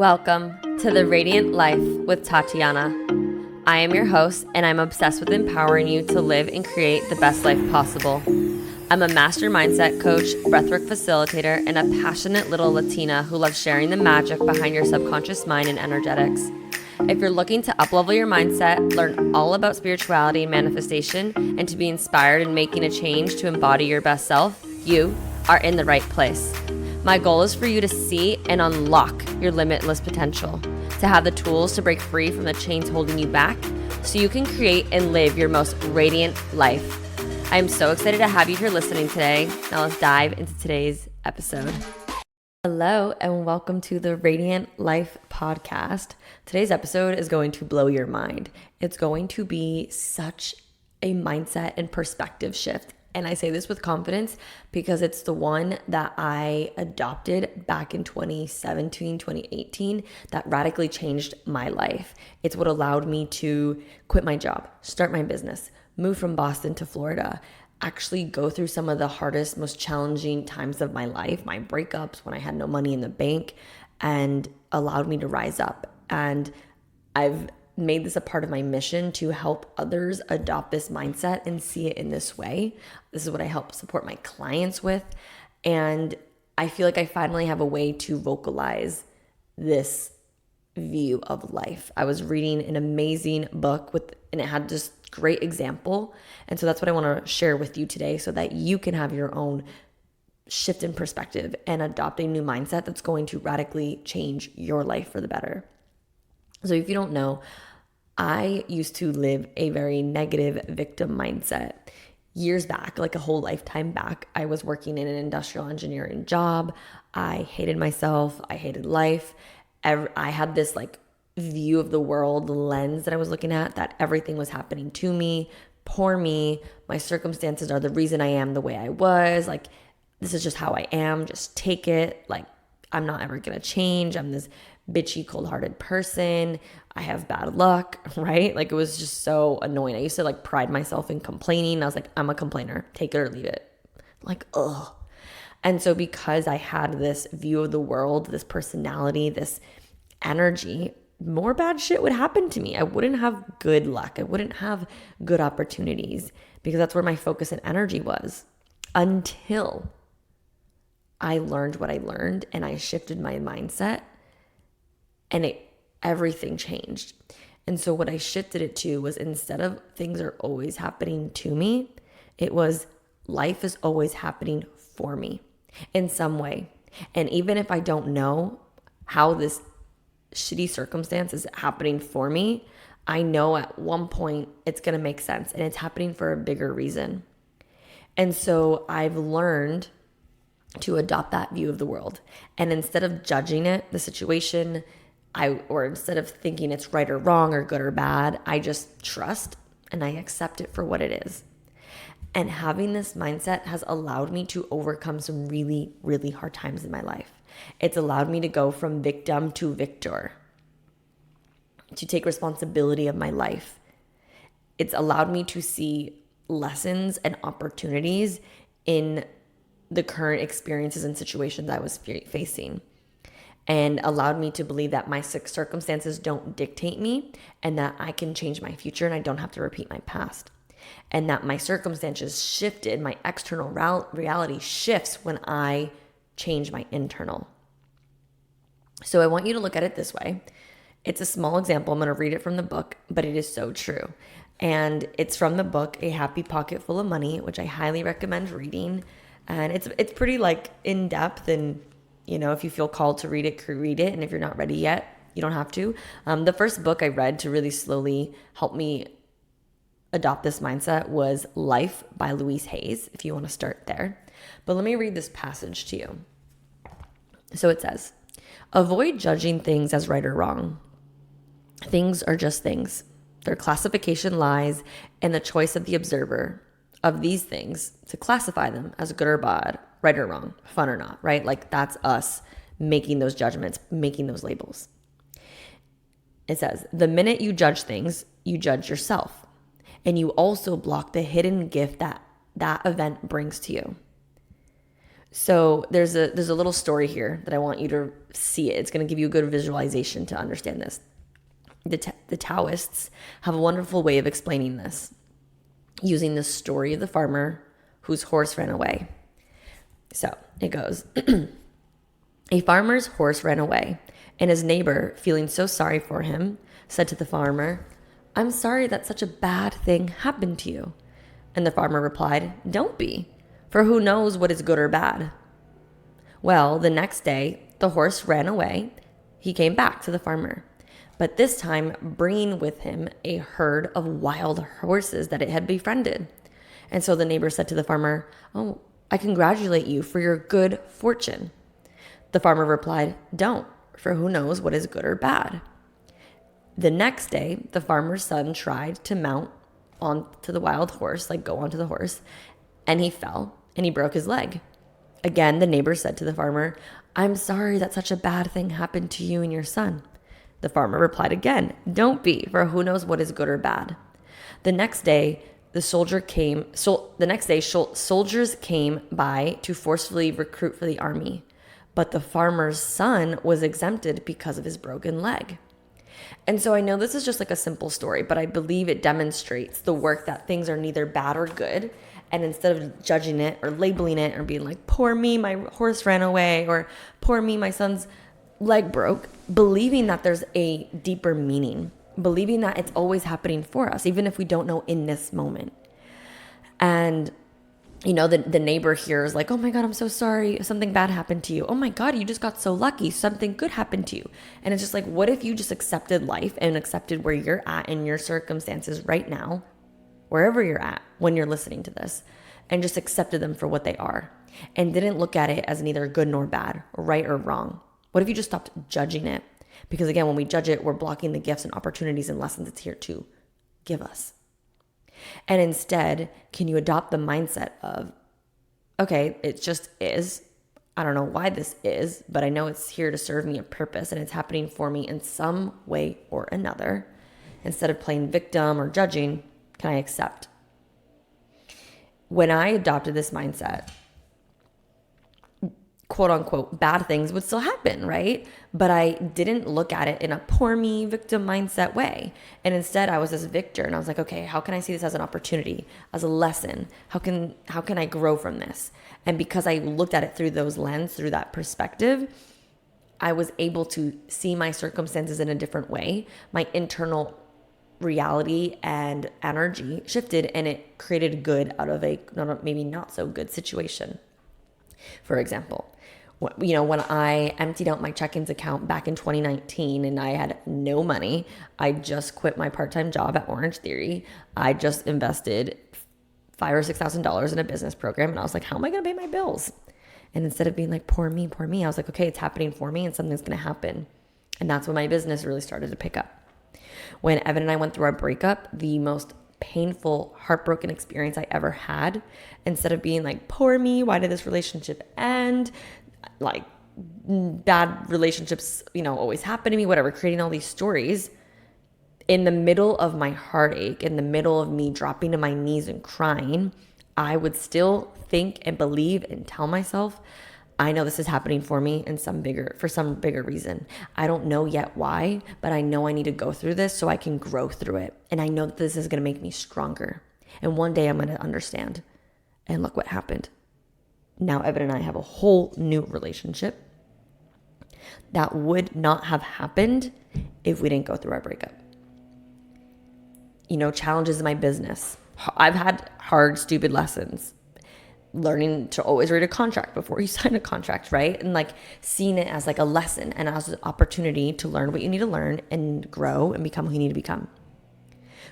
Welcome to the Radiant Life with Tatiana. I am your host, and I'm obsessed with empowering you to live and create the best life possible. I'm a master mindset coach, breathwork facilitator, and a passionate little Latina who loves sharing the magic behind your subconscious mind and energetics. If you're looking to uplevel your mindset, learn all about spirituality and manifestation, and to be inspired in making a change to embody your best self, you are in the right place. My goal is for you to see and unlock your limitless potential, to have the tools to break free from the chains holding you back so you can create and live your most radiant life. I am so excited to have you here listening today. Now let's dive into today's episode. Hello and welcome to the Radiant Life podcast. Today's episode is going to blow your mind. It's going to be such a mindset and perspective shift. And I say this with confidence because it's the one that I adopted back in 2017, 2018 that radically changed my life. It's what allowed me to quit my job, start my business, move from Boston to Florida, actually go through some of the hardest, most challenging times of my life, my breakups when I had no money in the bank, and allowed me to rise up. And I've made this a part of my mission to help others adopt this mindset and see it in this way. This is what I help support my clients with. And I feel like I finally have a way to vocalize this view of life. I was reading an amazing book and it had this great example. And so that's what I want to share with you today so that you can have your own shift in perspective and adopt a new mindset that's going to radically change your life for the better. So if you don't know, I used to live a very negative victim mindset. Years back, like a whole lifetime back, I was working in an industrial engineering job. I hated myself. I hated life. I had this view of the world, lens that I was looking at, that everything was happening to me, poor me. My circumstances are the reason I am the way I was. This is just how I am. Just take it. I'm not ever going to change. I'm this bitchy, cold-hearted person. I have bad luck, right? It was just so annoying. I used to pride myself in complaining. I was like, I'm a complainer. Take it or leave it. Ugh. And so because I had this view of the world, this personality, this energy, more bad shit would happen to me. I wouldn't have good luck. I wouldn't have good opportunities because that's where my focus and energy was until I learned what I learned and I shifted my mindset and everything changed. And so what I shifted it to was, instead of things are always happening to me, it was life is always happening for me in some way. And even if I don't know how this shitty circumstance is happening for me, I know at one point it's going to make sense and it's happening for a bigger reason. And so I've learned to adopt that view of the world. And instead of judging it, the situation, or instead of thinking it's right or wrong or good or bad, I just trust and I accept it for what it is. And having this mindset has allowed me to overcome some really, really hard times in my life. It's allowed me to go from victim to victor, to take responsibility of my life. It's allowed me to see lessons and opportunities in the current experiences and situations I was facing, and allowed me to believe that my circumstances don't dictate me and that I can change my future and I don't have to repeat my past. And that my circumstances shifted, my external reality shifts when I change my internal. So I want you to look at it this way. It's a small example. I'm going to read it from the book, but it is so true. And it's from the book, A Happy Pocket Full of Money, which I highly recommend reading. And it's pretty in depth, and if you feel called to read it, read it. And if you're not ready yet, you don't have to. The first book I read to really slowly help me adopt this mindset was Life by Louise Hayes, if you want to start there. But let me read this passage to you. So it says, avoid judging things as right or wrong. Things are just things. Their classification lies in the choice of the observer of these things to classify them as good or bad, right or wrong, fun or not, right? That's us making those judgments, making those labels. It says, the minute you judge things, you judge yourself. And you also block the hidden gift that event brings to you. So there's a little story here that I want you to see it. It's going to give you a good visualization to understand this. The Taoists have a wonderful way of explaining this, using the story of the farmer whose horse ran away. So it goes, a farmer's horse ran away, and his neighbor, feeling so sorry for him, said to the farmer, "I'm sorry that such a bad thing happened to you." And the farmer replied, "Don't be, for who knows what is good or bad." Well, the next day, the horse ran away. He came back to the farmer, but this time bringing with him a herd of wild horses that it had befriended. And so the neighbor said to the farmer, "Oh, I congratulate you for your good fortune." The farmer replied, "Don't, for who knows what is good or bad." The next day, the farmer's son tried to mount onto the wild horse, go onto the horse, and he fell and he broke his leg. Again, the neighbor said to the farmer, "I'm sorry that such a bad thing happened to you and your son." The farmer replied again, "Don't be, for who knows what is good or bad." The next day, soldiers came by to forcefully recruit for the army, but the farmer's son was exempted because of his broken leg. And so I know this is just a simple story, but I believe it demonstrates the work that things are neither bad or good. And instead of judging it or labeling it or being like, "Poor me, my horse ran away," or "Poor me, my son's leg broke," believing that there's a deeper meaning, believing that it's always happening for us, even if we don't know in this moment. And the neighbor here is like, "Oh my God, I'm so sorry. Something bad happened to you." "Oh my God, you just got so lucky. Something good happened to you." And it's just like, what if you just accepted life and accepted where you're at in your circumstances right now, wherever you're at when you're listening to this, and just accepted them for what they are and didn't look at it as neither good nor bad, right or wrong? What if you just stopped judging it? Because again, when we judge it, we're blocking the gifts and opportunities and lessons it's here to give us. And instead, can you adopt the mindset of, okay, it just is. I don't know why this is, but I know it's here to serve me a purpose and it's happening for me in some way or another. Instead of playing victim or judging, can I accept? When I adopted this mindset, quote unquote, bad things would still happen, right? But I didn't look at it in a poor me victim mindset way. And instead I was this victor and I was like, okay, how can I see this as an opportunity, as a lesson? How can I grow from this? And because I looked at it through those lens, through that perspective, I was able to see my circumstances in a different way. My internal reality and energy shifted and it created good out of a maybe not so good situation. For example, when I emptied out my check-ins account back in 2019 and I had no money, I just quit my part-time job at Orange Theory. I just invested $5,000 or $6,000 in a business program. And I was like, how am I going to pay my bills? And instead of being like, poor me, I was like, okay, it's happening for me and something's going to happen. And that's when my business really started to pick up. When Evan and I went through our breakup, the most painful, heartbroken experience I ever had, instead of being like, poor me, why did this relationship end? Like bad relationships, always happen to me, whatever, creating all these stories. In the middle of my heartache, in the middle of me dropping to my knees and crying, I would still think and believe and tell myself, I know this is happening for me for some bigger reason. I don't know yet why, but I know I need to go through this so I can grow through it. And I know that this is going to make me stronger. And one day I'm going to understand. And look what happened. Now Evan and I have a whole new relationship that would not have happened if we didn't go through our breakup. Challenges in my business. I've had hard, stupid lessons. Learning to always read a contract before you sign a contract, right? And seeing it as a lesson and as an opportunity to learn what you need to learn and grow and become who you need to become.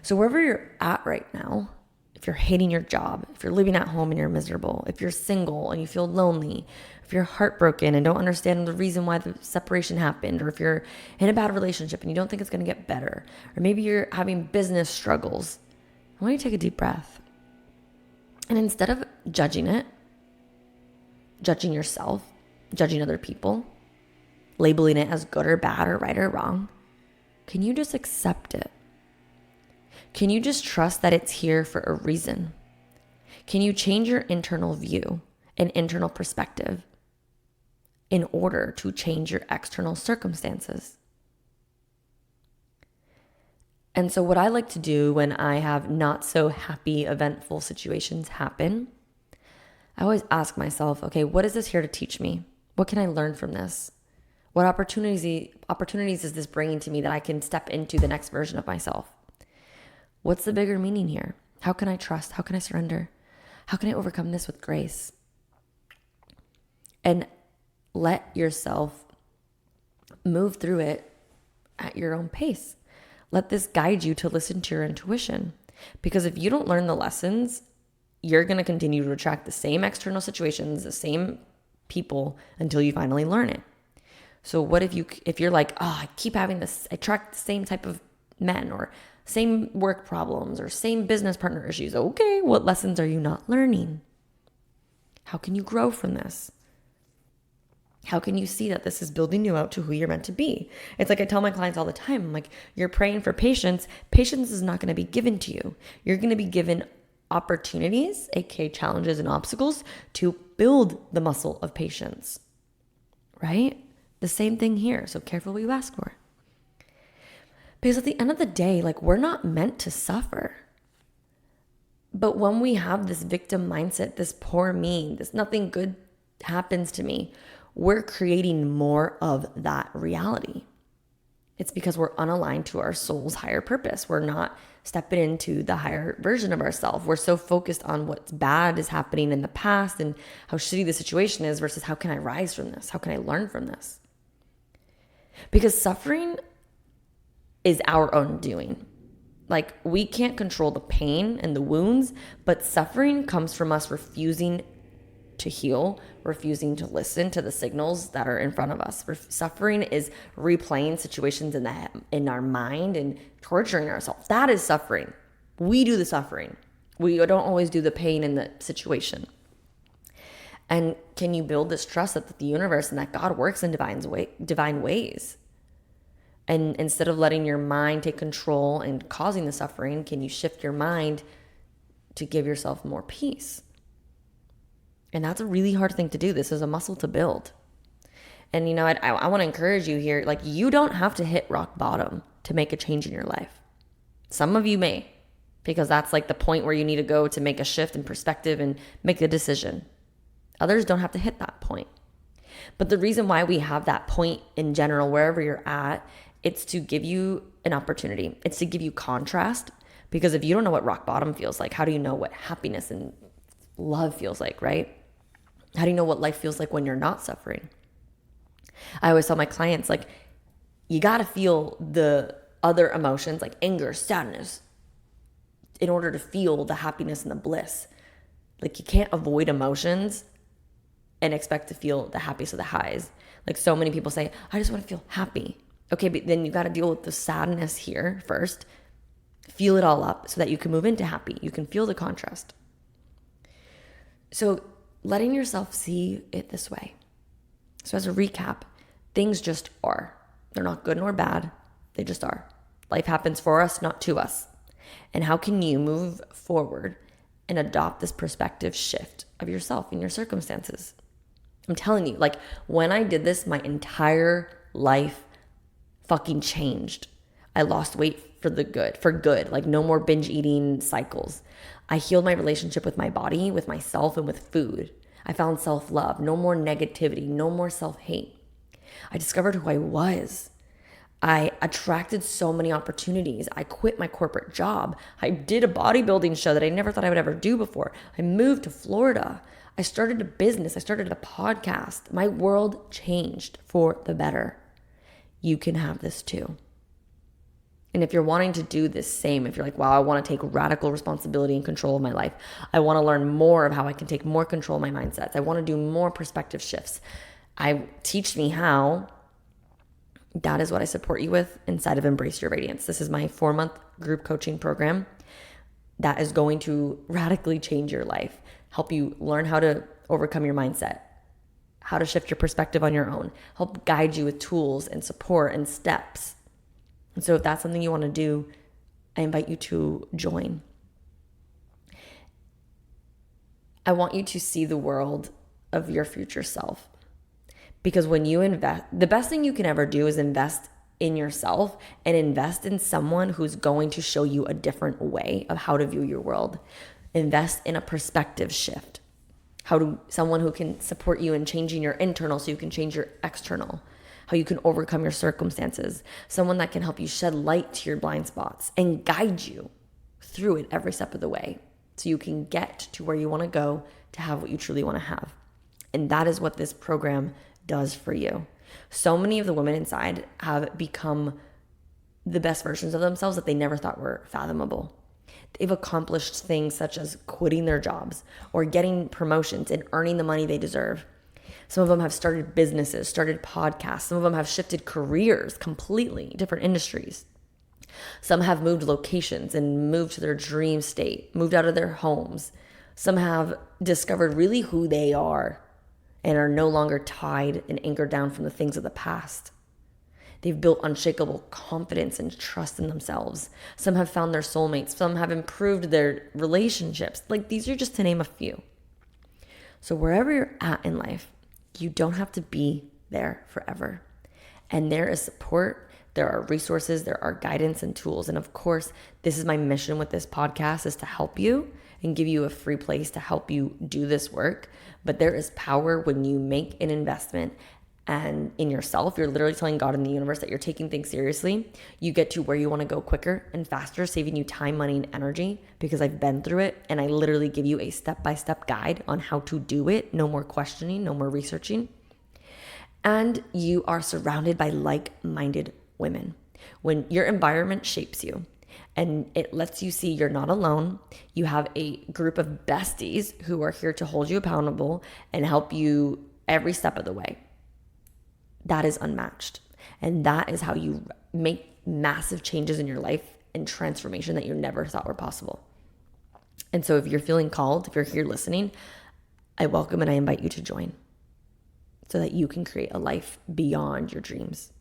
So wherever you're at right now, if you're hating your job, if you're living at home and you're miserable, if you're single and you feel lonely, if you're heartbroken and don't understand the reason why the separation happened, or if you're in a bad relationship and you don't think it's going to get better, or maybe you're having business struggles, I want you to take a deep breath. And instead of judging it, judging yourself, judging other people, labeling it as good or bad or right or wrong, can you just accept it? Can you just trust that it's here for a reason? Can you change your internal view an internal perspective in order to change your external circumstances. And so what I like to do when I have not so happy, eventful situations happen, I always ask myself, okay, what is this here to teach me? What can I learn from this? What opportunities is this bringing to me that I can step into the next version of myself? What's the bigger meaning here? How can I trust? How can I surrender? How can I overcome this with grace? And let yourself move through it at your own pace. Let this guide you to listen to your intuition. Because if you don't learn the lessons, you're going to continue to attract the same external situations, the same people until you finally learn it. So what if you're like, oh, I keep having this, I attract the same type of men or same work problems or same business partner issues. Okay, what lessons are you not learning? How can you grow from this? How can you see that this is building you out to who you're meant to be? It's like I tell my clients all the time, I'm like, you're praying for patience. Patience is not going to be given to you. You're going to be given opportunities, aka challenges and obstacles, to build the muscle of patience, right? The same thing here. So careful what you ask for. Because at the end of the day, like, we're not meant to suffer. But when we have this victim mindset, this poor me, this nothing good happens to me, we're creating more of that reality. It's because we're unaligned to our soul's higher purpose. We're not stepping into the higher version of ourselves. We're so focused on what's bad is happening in the past and how shitty the situation is versus how can I rise from this? How can I learn from this? Because suffering is our own doing. Like, we can't control the pain and the wounds, but suffering comes from us refusing to heal, refusing to listen to the signals that are in front of us. Suffering is replaying situations in our mind and torturing ourselves. That is suffering. We do the suffering. We don't always do the pain in the situation. And can you build this trust that the universe and that God works in divine ways? And instead of letting your mind take control and causing the suffering, can you shift your mind to give yourself more peace? And that's a really hard thing to do. This is a muscle to build. And, you know, I want to encourage you here. Like, you don't have to hit rock bottom to make a change in your life. Some of you may, because that's like the point where you need to go to make a shift in perspective and make a decision. Others don't have to hit that point. But the reason why we have that point in general, wherever you're at, it's to give you an opportunity. It's to give you contrast. Because if you don't know what rock bottom feels like, how do you know what happiness and love feels like, right? How do you know what life feels like when you're not suffering? I always tell my clients, like, you got to feel the other emotions like anger, sadness, in order to feel the happiness and the bliss. Like, you can't avoid emotions and expect to feel the happiest of the highs. Like, so many people say, I just want to feel happy. Okay, but then you got to deal with the sadness here first. Feel it all up so that you can move into happy. You can feel the contrast. So letting yourself see it this way. So as a recap, things just are. They're not good nor bad. They just are. Life happens for us, not to us. And how can you move forward and adopt this perspective shift of yourself and your circumstances? I'm telling you, like, when I did this, my entire life fucking changed. I lost weight for good, like no more binge eating cycles. I healed my relationship with my body, with myself, and with food. I found self-love, no more negativity, no more self-hate. I discovered who I was. I attracted so many opportunities. I quit my corporate job. I did a bodybuilding show that I never thought I would ever do before. I moved to Florida. I started a business. I started a podcast. My world changed for the better. You can have this too. And if you're wanting to do this same, if you're like, wow, I want to take radical responsibility and control of my life. I want to learn more of how I can take more control of my mindsets. I want to do more perspective shifts. Teach me how. That is what I support you with inside of Embrace Your Radiance. This is my 4-month group coaching program that is going to radically change your life, help you learn how to overcome your mindset, how to shift your perspective on your own, help guide you with tools and support and steps. And so if that's something you want to do, I invite you to join. I want you to see the world of your future self. Because when you invest, the best thing you can ever do is invest in yourself and invest in someone who's going to show you a different way of how to view your world. Invest in a perspective shift. Someone who can support you in changing your internal so you can change your external. How you can overcome your circumstances. Someone that can help you shed light to your blind spots and guide you through it every step of the way so you can get to where you want to go to have what you truly want to have. And that is what this program does for you. So many of the women inside have become the best versions of themselves that they never thought were fathomable. They've accomplished things such as quitting their jobs or getting promotions and earning the money they deserve. Some of them have started businesses, started podcasts. Some of them have shifted careers completely, different industries. Some have moved locations and moved to their dream state, moved out of their homes. Some have discovered really who they are and are no longer tied and anchored down from the things of the past. They've built unshakable confidence and trust in themselves. Some have found their soulmates. Some have improved their relationships. Like, these are just to name a few. So wherever you're at in life, you don't have to be there forever. And there is support, there are resources, there are guidance and tools. And of course, this is my mission with this podcast, is to help you and give you a free place to help you do this work. But there is power when you make an investment and in yourself. You're literally telling God and the universe that you're taking things seriously. You get to where you want to go quicker and faster, saving you time, money, and energy, because I've been through it and I literally give you a step-by-step guide on how to do it. No more questioning, no more researching. And you are surrounded by like-minded women. When your environment shapes you and it lets you see you're not alone, you have a group of besties who are here to hold you accountable and help you every step of the way. That is unmatched. And that is how you make massive changes in your life and transformation that you never thought were possible. And so if you're feeling called, if you're here listening, I welcome and I invite you to join so that you can create a life beyond your dreams.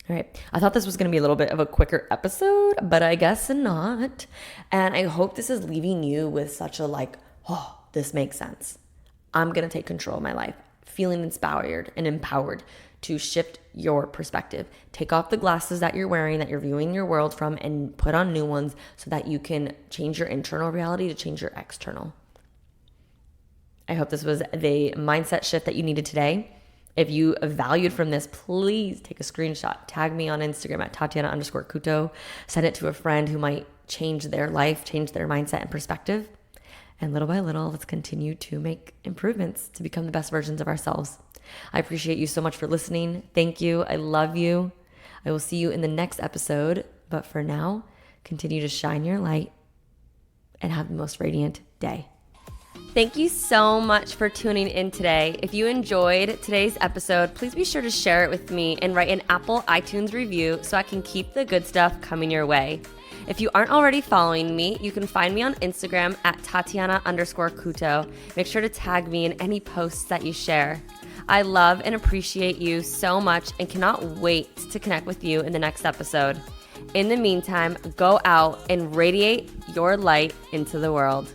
All right. I thought this was going to be a little bit of a quicker episode, but I guess not. And I hope this is leaving you with such a oh, this makes sense. I'm going to take control of my life, feeling inspired and empowered to shift your perspective. Take off the glasses that you're wearing, that you're viewing your world from, and put on new ones so that you can change your internal reality to change your external. I hope this was the mindset shift that you needed today. If you valued from this, please take a screenshot. Tag me on Instagram at Tatiana_Kuto. Send it to a friend who might change their life, change their mindset and perspective. And little by little, let's continue to make improvements to become the best versions of ourselves. I appreciate you so much for listening. Thank you. I love you. I will see you in the next episode. But for now, continue to shine your light and have the most radiant day. Thank you so much for tuning in today. If you enjoyed today's episode, please be sure to share it with me and write an Apple iTunes review so I can keep the good stuff coming your way. If you aren't already following me, you can find me on Instagram at Tatiana_Kuto. Make sure to tag me in any posts that you share. I love and appreciate you so much and cannot wait to connect with you in the next episode. In the meantime, go out and radiate your light into the world.